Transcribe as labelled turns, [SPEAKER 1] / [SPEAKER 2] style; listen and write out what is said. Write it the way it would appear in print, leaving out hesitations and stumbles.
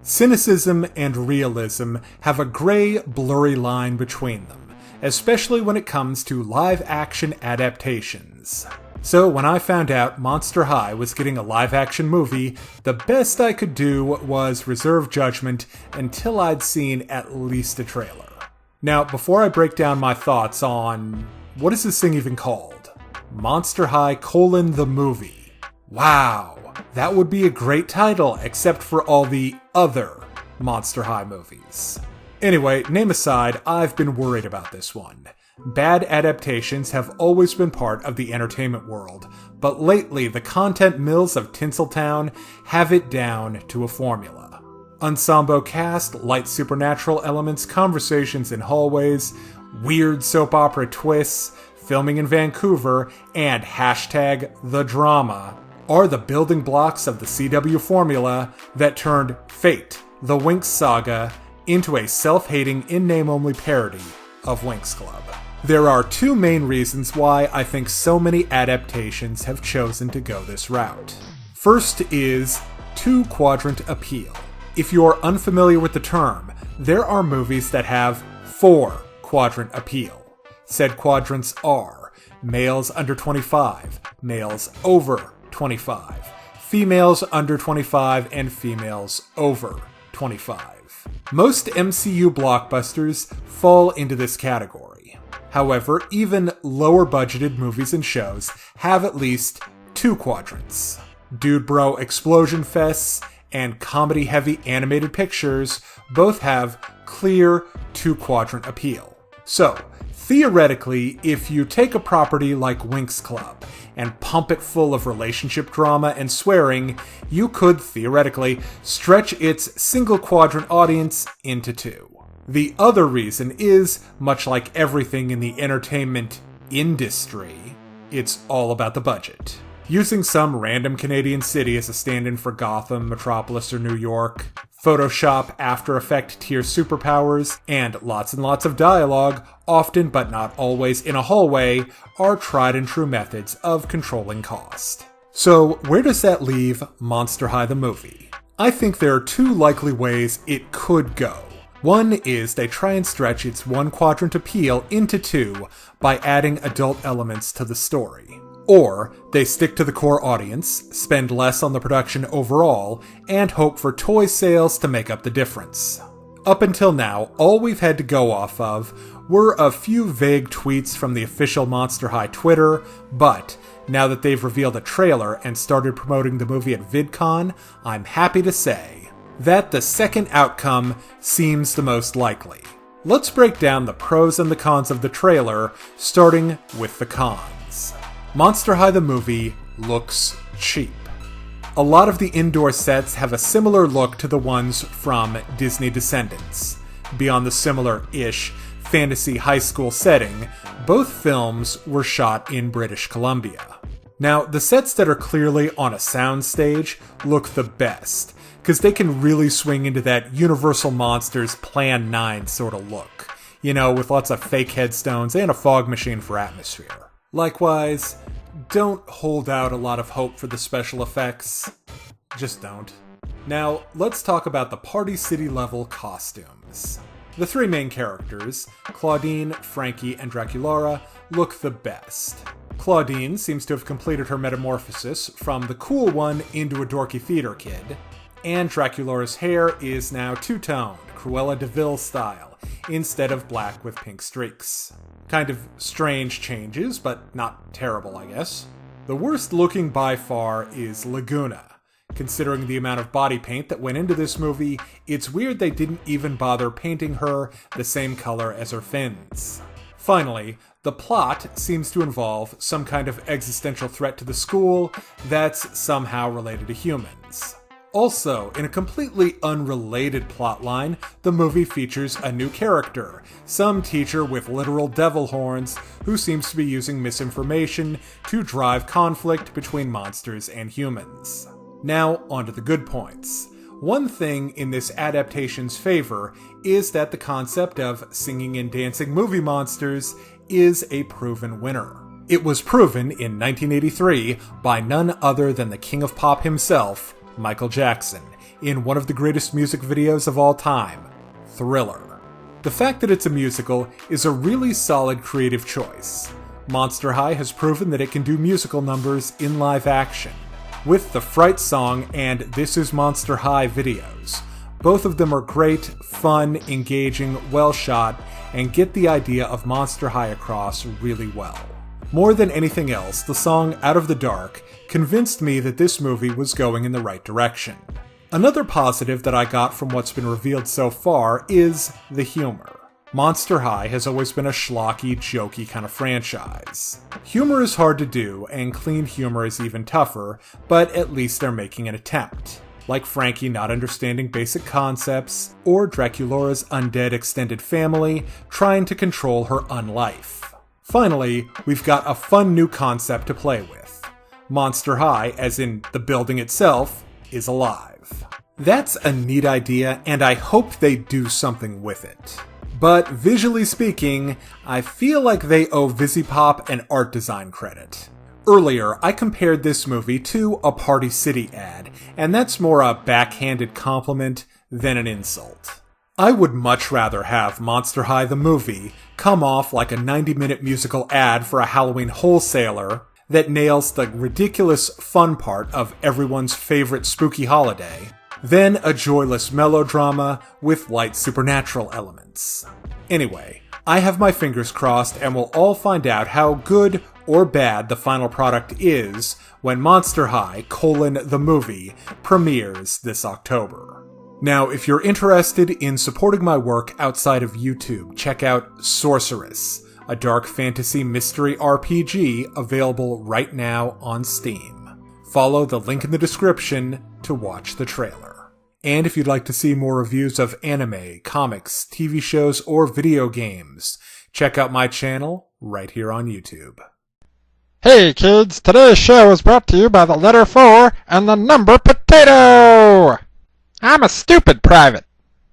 [SPEAKER 1] Cynicism and realism have a gray, blurry line between them, especially when it comes to live-action adaptations. So when I found out Monster High was getting a live-action movie, the best I could do was reserve judgment until I'd seen at least a trailer. Now, before I break down my thoughts on... what is this thing even called? Monster High: the movie. Wow! That would be a great title, except for all the other Monster High movies. Anyway, name aside, I've been worried about this one. Bad adaptations have always been part of the entertainment world, but lately the content mills of Tinseltown have it down to a formula. Ensemble cast, light supernatural elements, conversations in hallways, weird soap opera twists, filming in Vancouver, and #the drama are the building blocks of the CW formula that turned Fate, the Winx Saga, into a self-hating, in-name-only parody of Winx Club. There are two main reasons why I think so many adaptations have chosen to go this route. First is two-quadrant appeal. If you're unfamiliar with the term, there are movies that have 4-quadrant appeal. Said quadrants are males under 25, males over 25, females under 25, and females over 25. Most MCU blockbusters fall into this category. However, even lower budgeted movies and shows have at least 2 quadrants. Dude Bro explosion fests and comedy-heavy animated pictures both have clear 2-quadrant appeal. So, theoretically, if you take a property like Winx Club and pump it full of relationship drama and swearing, you could, theoretically, stretch its single-quadrant audience into 2. The other reason is, much like everything in the entertainment industry, it's all about the budget. Using some random Canadian city as a stand-in for Gotham, Metropolis, or New York, Photoshop, After Effects tier superpowers, and lots of dialogue, often but not always in a hallway, are tried and true methods of controlling cost. So, where does that leave Monster High the movie? I think there are 2 likely ways it could go. One is they try and stretch its 1-quadrant appeal into 2 by adding adult elements to the story. Or they stick to the core audience, spend less on the production overall, and hope for toy sales to make up the difference. Up until now, all we've had to go off of were a few vague tweets from the official Monster High Twitter, but now that they've revealed a trailer and started promoting the movie at VidCon, I'm happy to say that the second outcome seems the most likely. Let's break down the pros and the cons of the trailer, starting with the cons. Monster High the movie looks cheap. A lot of the indoor sets have a similar look to the ones from Disney Descendants. Beyond the similar-ish fantasy high school setting, both films were shot in British Columbia. Now, the sets that are clearly on a soundstage look the best, because they can really swing into that Universal Monsters Plan 9 sort of look. You know, with lots of fake headstones and a fog machine for atmosphere. Likewise, don't hold out a lot of hope for the special effects. Just don't. Now, let's talk about the Party City level costumes. The 3 main characters, Claudine, Frankie, and Draculaura, look the best. Claudine seems to have completed her metamorphosis from the cool one into a dorky theater kid, and Draculaura's hair is now two-toned, Cruella de Vil style, instead of black with pink streaks. Kind of strange changes, but not terrible, I guess. The worst looking by far is Laguna. Considering the amount of body paint that went into this movie, it's weird they didn't even bother painting her the same color as her fins. Finally, the plot seems to involve some kind of existential threat to the school that's somehow related to humans. Also, in a completely unrelated plotline, the movie features a new character, some teacher with literal devil horns who seems to be using misinformation to drive conflict between monsters and humans. Now, onto the good points. One thing in this adaptation's favor is that the concept of singing and dancing movie monsters is a proven winner. It was proven in 1983 by none other than the King of Pop himself, Michael Jackson, in one of the greatest music videos of all time, Thriller. The fact that it's a musical is a really solid creative choice. Monster High has proven that it can do musical numbers in live action. With the Fright song and This Is Monster High videos, both of them are great, fun, engaging, well shot, and get the idea of Monster High across really well. More than anything else, the song Out of the Dark convinced me that this movie was going in the right direction. Another positive that I got from what's been revealed so far is the humor. Monster High has always been a schlocky, jokey kind of franchise. Humor is hard to do, and clean humor is even tougher, but at least they're making an attempt. Like Frankie not understanding basic concepts, or Draculaura's undead extended family trying to control her unlife. Finally, we've got a fun new concept to play with. Monster High, as in the building itself, is alive. That's a neat idea, and I hope they do something with it. But visually speaking, I feel like they owe Visipop an art design credit. Earlier, I compared this movie to a Party City ad, and that's more a backhanded compliment than an insult. I would much rather have Monster High the movie come off like a 90-minute musical ad for a Halloween wholesaler that nails the ridiculous fun part of everyone's favorite spooky holiday, then a joyless melodrama with light supernatural elements. Anyway, I have my fingers crossed and we'll all find out how good or bad the final product is when Monster High: the movie premieres this October. Now, if you're interested in supporting my work outside of YouTube, check out Sorcerous, a dark fantasy mystery RPG available right now on Steam. Follow the link in the description to watch the trailer. And if you'd like to see more reviews of anime, comics, TV shows, or video games, check out my channel right here on YouTube.
[SPEAKER 2] Hey kids, today's show is brought to you by the letter 4 and the number potato! I'm a stupid private.